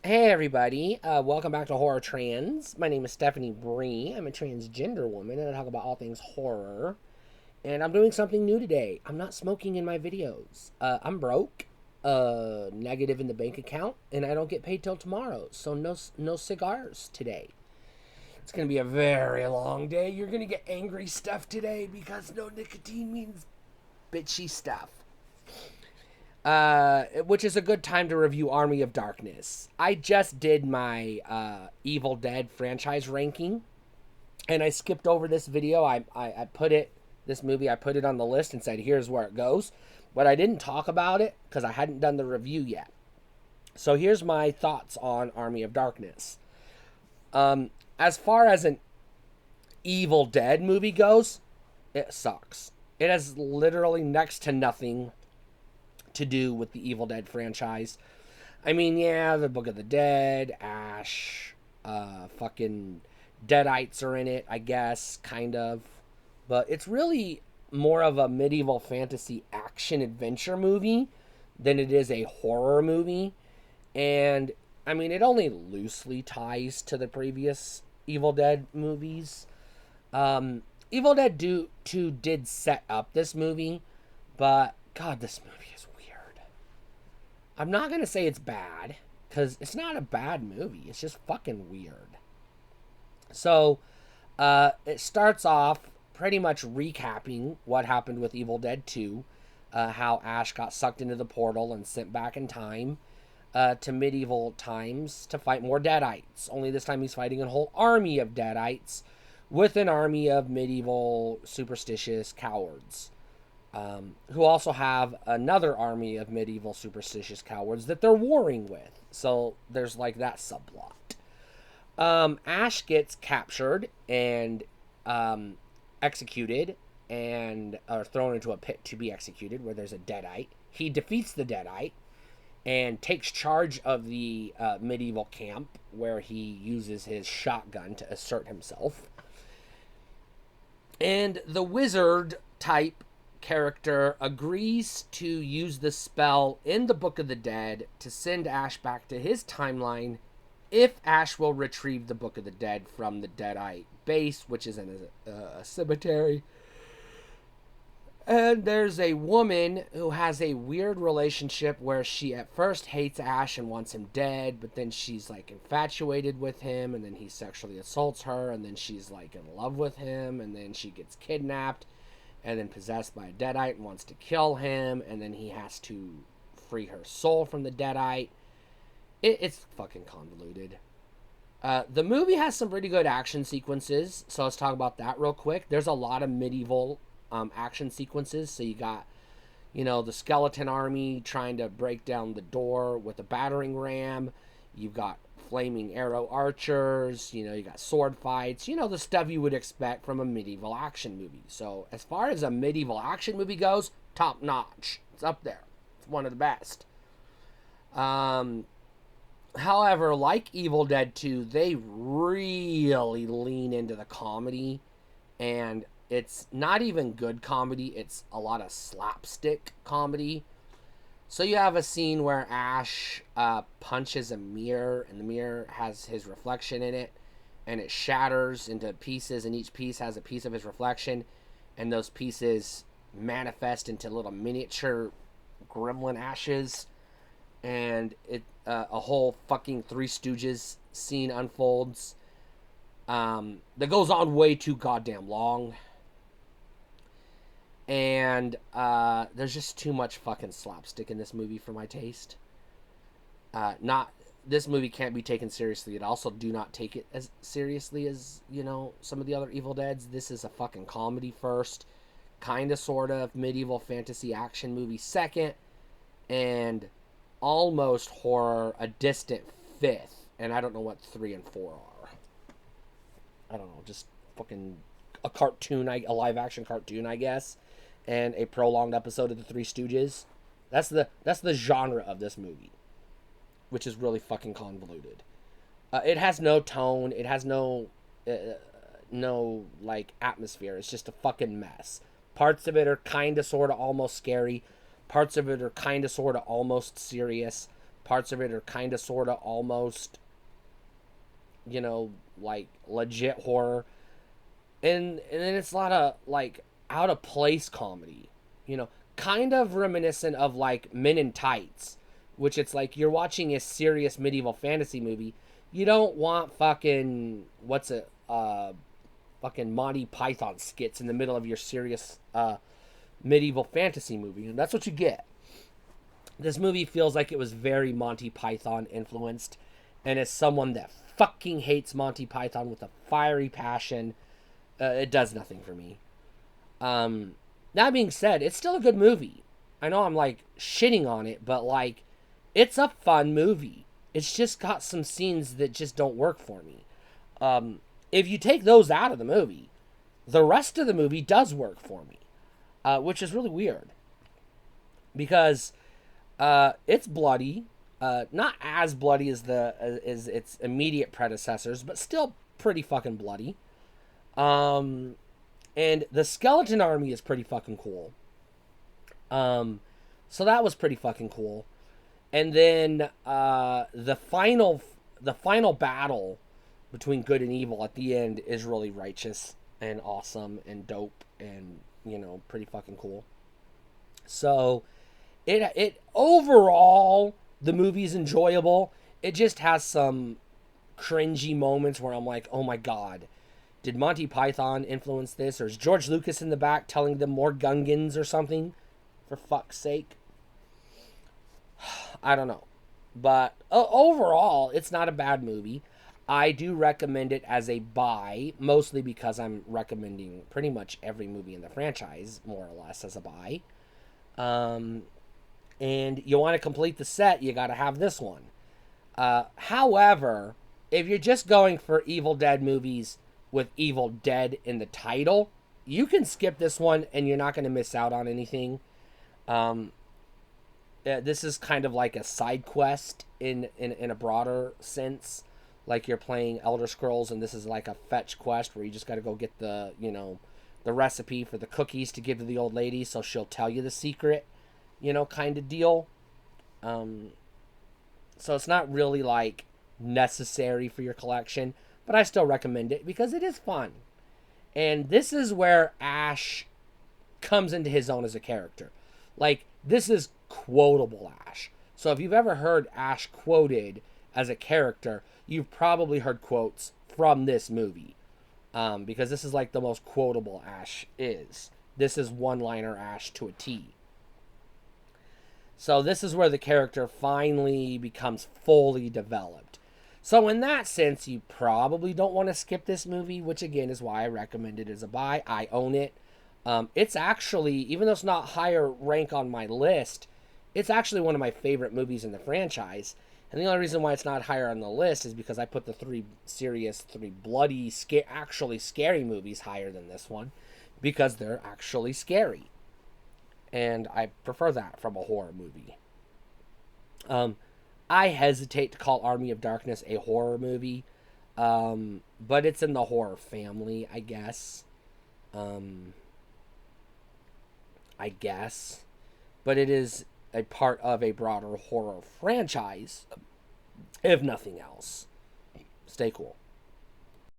Hey everybody, welcome back to Horror Trans. My name is Stephanie Bree. I'm a transgender woman and I talk about all things horror. And I'm doing something new today. I'm not smoking in my videos. I'm broke, negative in the bank account, and I don't get paid till tomorrow. So no cigars today. It's gonna be a very long day. You're gonna get angry stuff today because no nicotine means bitchy stuff. Which is a good time to review Army of Darkness. I just did my Evil Dead franchise ranking, and I skipped over this video. I put it, this movie, I put it on the list and said, here's where it goes. But I didn't talk about it because I hadn't done the review yet. So here's my thoughts on Army of Darkness. As far as an Evil Dead movie goes, it sucks. It has literally next to nothing to do with the Evil Dead franchise. I mean, yeah, the Book of the Dead, Ash, fucking Deadites are in it, I guess, kind of. But it's really more of a medieval fantasy action adventure movie than it is a horror movie. And, I mean, it only loosely ties to the previous Evil Dead movies. Evil Dead 2 did set up this movie, but, God, this movie is weird. I'm not gonna say it's bad because it's not a bad movie. It's just fucking weird. So, it starts off pretty much recapping what happened with Evil Dead 2, how Ash got sucked into the portal and sent back in time to medieval times to fight more Deadites. Only this time he's fighting a whole army of Deadites with an army of medieval superstitious cowards. Who also have another army of medieval superstitious cowards that they're warring with. So there's like that subplot. Ash gets captured and executed and or thrown into a pit to be executed where there's a Deadite. He defeats the Deadite and takes charge of the medieval camp where he uses his shotgun to assert himself. And the wizard type character agrees to use the spell in the Book of the Dead to send Ash back to his timeline if Ash will retrieve the Book of the Dead from the Deadite base, which is in a cemetery. And there's a woman who has a weird relationship where she at first hates Ash and wants him dead, but then she's like infatuated with him, and then he sexually assaults her, and then she's like in love with him, and then she gets kidnapped and then possessed by a Deadite and wants to kill him, and then he has to free her soul from the Deadite. It's fucking convoluted. The movie has some pretty good action sequences, so let's talk about that real quick. There's a lot of medieval action sequences. So you got, the skeleton army trying to break down the door with a battering ram. You've got flaming arrow archers. You got sword fights. The stuff you would expect from a medieval action movie. So as far as a medieval action movie goes, top notch. It's up there. It's one of the best. However, like Evil Dead 2, they really lean into the comedy, and it's not even good comedy, it's a lot of slapstick comedy. So you have a scene where Ash punches a mirror, and the mirror has his reflection in it, and it shatters into pieces, and each piece has a piece of his reflection, and those pieces manifest into little miniature gremlin Ashes, and a whole fucking Three Stooges scene unfolds that goes on way too goddamn long. And there's just too much fucking slapstick in this movie for my taste. Not This movie can't be taken seriously. It also do not take it as seriously as some of the other Evil Deads. This is a fucking comedy first, kind of sort of medieval fantasy action movie second, and almost horror a distant fifth. And I don't know what 3 and 4 are. I don't know, just fucking a cartoon, a live action cartoon, I guess, and a prolonged episode of the Three Stooges. That's the genre of this movie, which is really fucking convoluted. It has no tone. It has no like atmosphere. It's just a fucking mess. Parts of it are kind of, sort of, almost scary. Parts of it are kind of, sort of, almost serious. Parts of it are kind of, sort of, almost, you know, like legit horror. And then it's a lot of like out of place comedy, you know, kind of reminiscent of like Men in Tights, which it's like you're watching a serious medieval fantasy movie. You don't want fucking fucking Monty Python skits in the middle of your serious medieval fantasy movie, and that's what you get. This movie feels like it was very Monty Python influenced, and as someone that fucking hates Monty Python with a fiery passion, it does nothing for me. That being said, it's still a good movie. I know I'm like shitting on it, but like, it's a fun movie. It's just got some scenes that just don't work for me. If you take those out of the movie, the rest of the movie does work for me, which is really weird because it's bloody, not as bloody as as its immediate predecessors, but still pretty fucking bloody. And the skeleton army is pretty fucking cool. So that was pretty fucking cool. And then the final battle between good and evil at the end is really righteous and awesome and dope and, you know, pretty fucking cool. So it overall, the movie's enjoyable. It just has some cringy moments where I'm like, oh my god, did Monty Python influence this, or is George Lucas in the back telling them more Gungans or something, for fuck's sake? I don't know, but overall it's not a bad movie. I do recommend it as a buy, mostly because I'm recommending pretty much every movie in the franchise more or less as a buy. And you want to complete the set, you got to have this one. However, if you're just going for Evil Dead movies with Evil Dead in the title, you can skip this one and you're not going to miss out on anything. This is kind of like a side quest in a broader sense. Like you're playing Elder Scrolls and this is like a fetch quest where you just got to go get the, you know, the recipe for the cookies to give to the old lady so she'll tell you the secret, you know, kind of deal. So it's not really like necessary for your collection, but I still recommend it because it is fun. And this is where Ash comes into his own as a character. Like, this is quotable Ash. So if you've ever heard Ash quoted as a character, you've probably heard quotes from this movie. Because this is like the most quotable Ash is. This is one-liner Ash to a T. So this is where the character finally becomes fully developed. So in that sense, you probably don't want to skip this movie, which again is why I recommend it as a buy. I own it. It's actually, even though it's not higher rank on my list, it's actually one of my favorite movies in the franchise. And the only reason why it's not higher on the list is because I put the three bloody, actually scary movies higher than this one, because they're actually scary. And I prefer that from a horror movie. I hesitate to call Army of Darkness a horror movie, but it's in the horror family, I guess. But it is a part of a broader horror franchise, if nothing else. Stay cool.